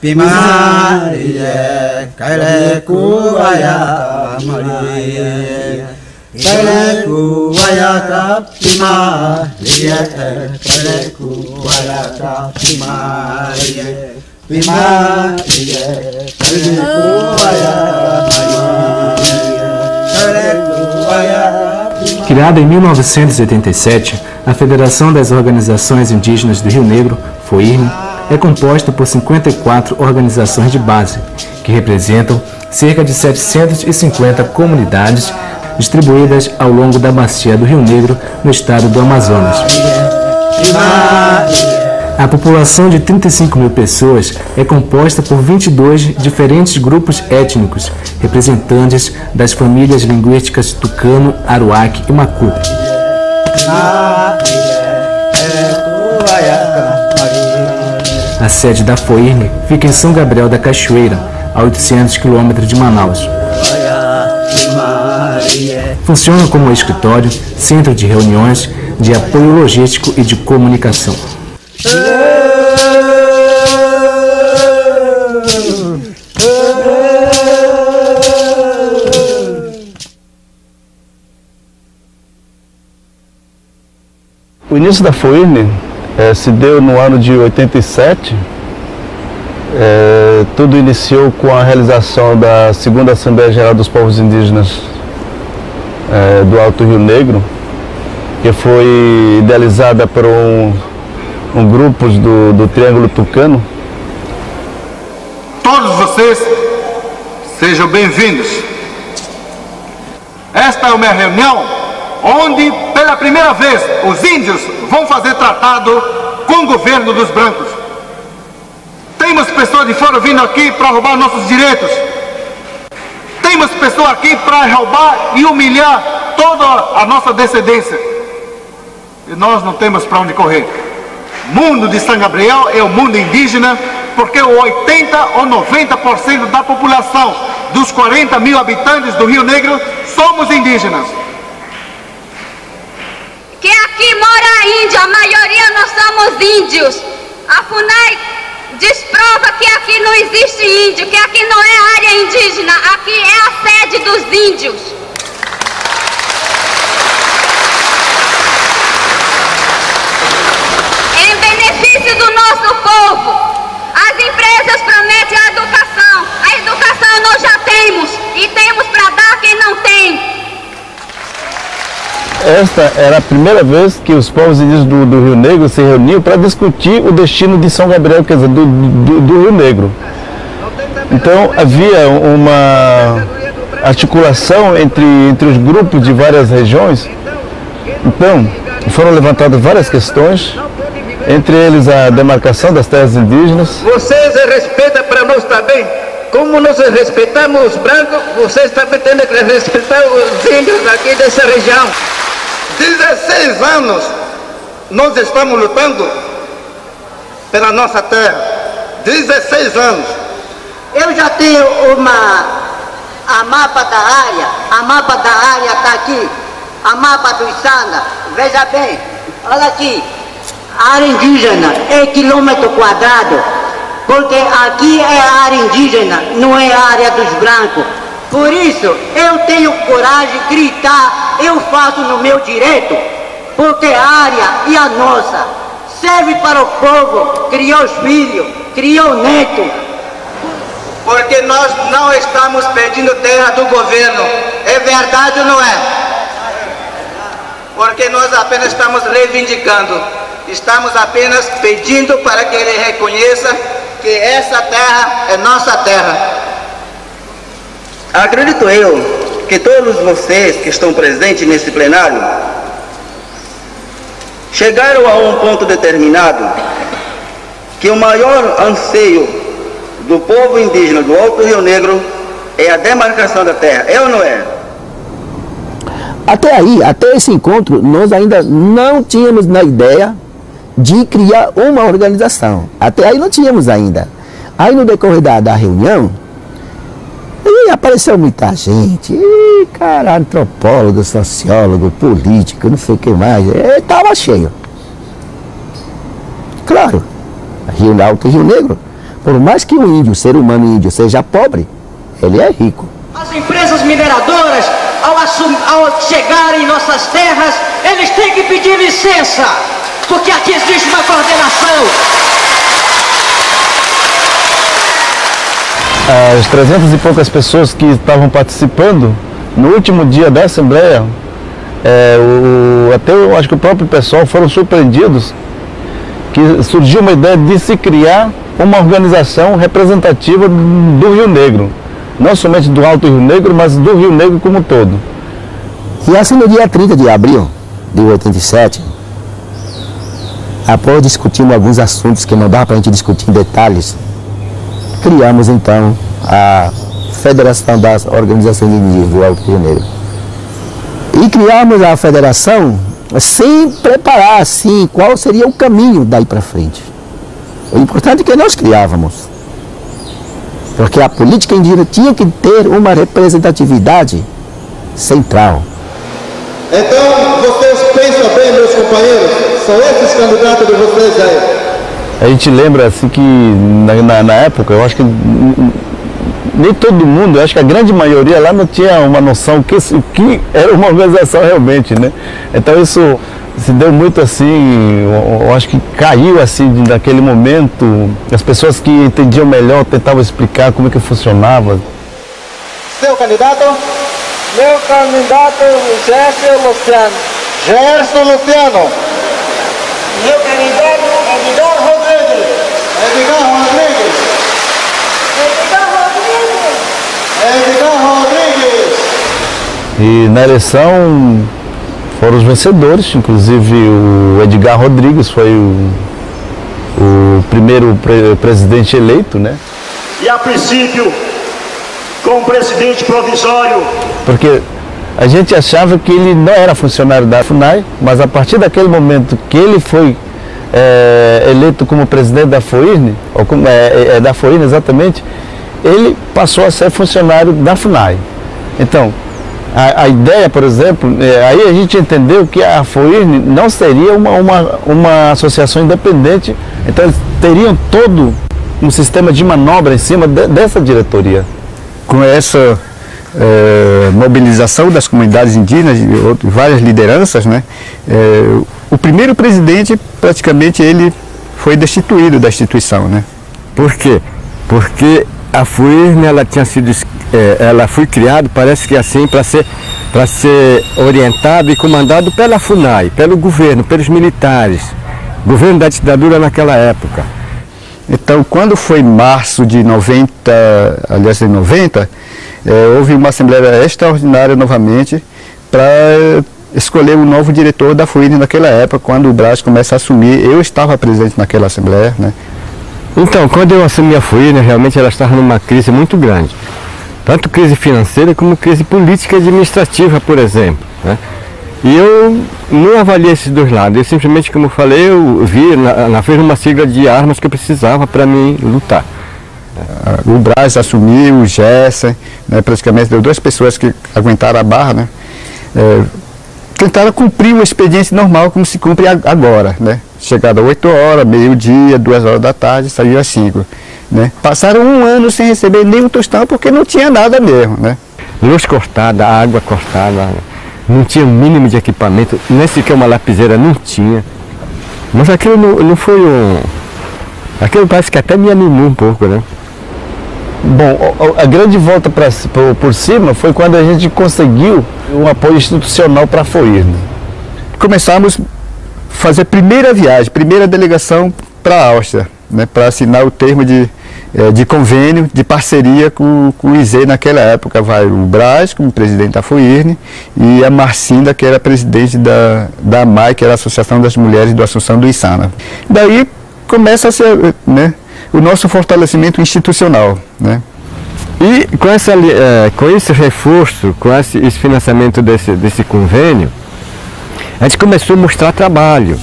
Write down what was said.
Pimaria, Kailekuaya, Maria, Kailekuaya, Pimaria, Kailekuaya, Pimaria, Pimaria, Kailekuaya, Maria. Criada em 1987, a Federação das Organizações Indígenas do Rio Negro, FOIRN, é composta por 54 organizações de base, que representam cerca de 750 comunidades distribuídas ao longo da bacia do Rio Negro, no estado do Amazonas. A população de 35 mil pessoas é composta por 22 diferentes grupos étnicos, representantes das famílias linguísticas Tucano, Aruac e Macu. A sede da FOIRN fica em São Gabriel da Cachoeira, a 800 quilômetros de Manaus. Funciona como escritório, centro de reuniões, de apoio logístico e de comunicação. O início da FOIRN se deu no ano de 87. Tudo iniciou com a realização da segunda Assembleia Geral dos Povos Indígenas do Alto Rio Negro, que foi idealizada por um grupo do Triângulo Tucano. Todos vocês sejam bem-vindos. Esta é uma reunião onde, pela primeira vez, os índios vão fazer tratado com o governo dos brancos. Temos pessoas de fora vindo aqui para roubar nossos direitos. Temos pessoas aqui para roubar e humilhar toda a nossa descendência. E nós não temos para onde correr. O mundo de São Gabriel é o mundo indígena, porque 80 ou 90% da população dos 40 mil habitantes do Rio Negro somos indígenas. Que aqui mora índio, a maioria nós somos índios. A FUNAI desprova que aqui não existe índio, que aqui não é área indígena, aqui é a sede dos índios. Em benefício do nosso povo, as empresas prometem a educação nós já temos, e temos para dar quem não tem. Esta era a primeira vez que os povos indígenas do Rio Negro se reuniam para discutir o destino de São Gabriel, quer dizer, do Rio Negro. Então havia uma articulação entre os grupos de várias regiões. Então foram levantadas várias questões, entre eles a demarcação das terras indígenas. Vocês respeitam para nós também. Como nós respeitamos os brancos, vocês também têm que respeitar os índios aqui dessa região. 16 anos nós estamos lutando pela nossa terra. 16 anos. Eu já tenho a mapa da área. A mapa da área está aqui. A mapa do Isana. Veja bem, olha aqui. A área indígena é quilômetro quadrado. Porque aqui é a área indígena, não é a área dos brancos. Por isso, eu tenho coragem de gritar, eu faço no meu direito, porque a área e a nossa serve para o povo, criou os filhos, criou o neto. Porque nós não estamos pedindo terra do governo, é verdade ou não é? Porque nós apenas estamos reivindicando, estamos apenas pedindo para que ele reconheça que essa terra é nossa terra. Acredito eu que todos vocês que estão presentes nesse plenário chegaram a um ponto determinado que o maior anseio do povo indígena do Alto Rio Negro é a demarcação da terra, é ou não é? Até aí, até esse encontro, nós ainda não tínhamos na ideia de criar uma organização. Até aí não tínhamos ainda. Aí no decorrer da reunião, apareceu muita gente, cara, antropólogo, sociólogo, político, não sei o que mais, estava cheio. Claro, Alto Rio Negro, Por mais que o índio, ser humano índio, seja pobre, ele é rico. As empresas mineradoras, ao chegarem em nossas terras, eles têm que pedir licença, porque aqui existe uma coordenação. As 300 e poucas pessoas que estavam participando, no último dia da Assembleia, até eu acho que o próprio pessoal foram surpreendidos que surgiu uma ideia de se criar uma organização representativa do Rio Negro. Não somente do Alto Rio Negro, mas do Rio Negro como um todo. E assim, no dia 30 de abril de 87, após discutirmos alguns assuntos que não dá para a gente discutir em detalhes, criamos então a Federação das Organizações Indígenas do Alto Rio Negro. E criamos a federação sem preparar assim qual seria o caminho daí para frente. O importante é que nós criávamos, porque a política indígena tinha que ter uma representatividade central. Então, vocês pensam bem, meus companheiros, são esses candidatos de vocês aí. A gente lembra assim que na época, eu acho que nem todo mundo, eu acho que a grande maioria lá não tinha uma noção o que era uma organização realmente, né? Então isso se deu muito assim, eu acho que caiu assim naquele momento, as pessoas que entendiam melhor tentavam explicar como é que funcionava. Seu candidato? Meu candidato Gerson Luciano. Gerson Luciano. Meu candidato Edgar Rodrigues. Edgar Rodrigues. Edgar Rodrigues. Edgar Rodrigues. E na eleição foram os vencedores, inclusive o Edgar Rodrigues foi o primeiro presidente eleito, né? E a princípio, como presidente provisório. Porque a gente achava que ele não era funcionário da FUNAI, mas a partir daquele momento que ele foi eleito como presidente da FOIRN, ou como, da FOIRN exatamente, ele passou a ser funcionário da FUNAI. Então, a ideia, por exemplo, aí a gente entendeu que a FOIRN não seria uma associação independente, então eles teriam todo um sistema de manobra em cima dessa diretoria. Com essa mobilização das comunidades indígenas e várias lideranças, né, o primeiro presidente, praticamente, ele foi destituído da instituição, né? Por quê? Porque a FOIRN, ela tinha sido, ela foi criada, parece que assim, para ser orientado e comandado pela FUNAI, pelo governo, pelos militares, governo da ditadura naquela época. Então, quando foi março de 90, aliás, em 90, houve uma assembleia extraordinária novamente para escolher um novo diretor da FOIRN naquela época, quando o Braz começa a assumir. Eu estava presente naquela assembleia, né? Então, quando eu assumi a FOIRN, realmente ela estava numa crise muito grande. Tanto crise financeira como crise política e administrativa, por exemplo, né? E eu não avaliei esses dois lados. Eu simplesmente, como eu falei, eu vi na FOIRN uma sigla de armas que eu precisava para mim lutar. O Braz assumiu, o Gerson, né, praticamente deu duas pessoas que aguentaram a barra, né? Tentaram cumprir o expediente normal como se cumpre agora, né? Chegada às 8 horas, meio-dia, 2 horas da tarde, saiu às 5, né? Passaram um ano sem receber nenhum tostão porque não tinha nada mesmo, né? Luz cortada, água cortada, não tinha o mínimo de equipamento, nem sequer uma lapiseira não tinha. Mas aquilo não foi aquilo parece que até me animou um pouco, né? Bom, a grande volta por cima foi quando a gente conseguiu um apoio institucional para a FOIRN. Começamos a fazer a primeira viagem, primeira delegação para a Áustria, né, para assinar o termo de convênio, de parceria com o IZ naquela época. Vai o Braz como presidente da FOIRN e a Marcinda, que era presidente da AMAI, que era a Associação das Mulheres do Assunção do Içana. Daí começa a ser, né, o nosso fortalecimento institucional, né? E com esse reforço, com esse financiamento desse convênio, a gente começou a mostrar trabalho.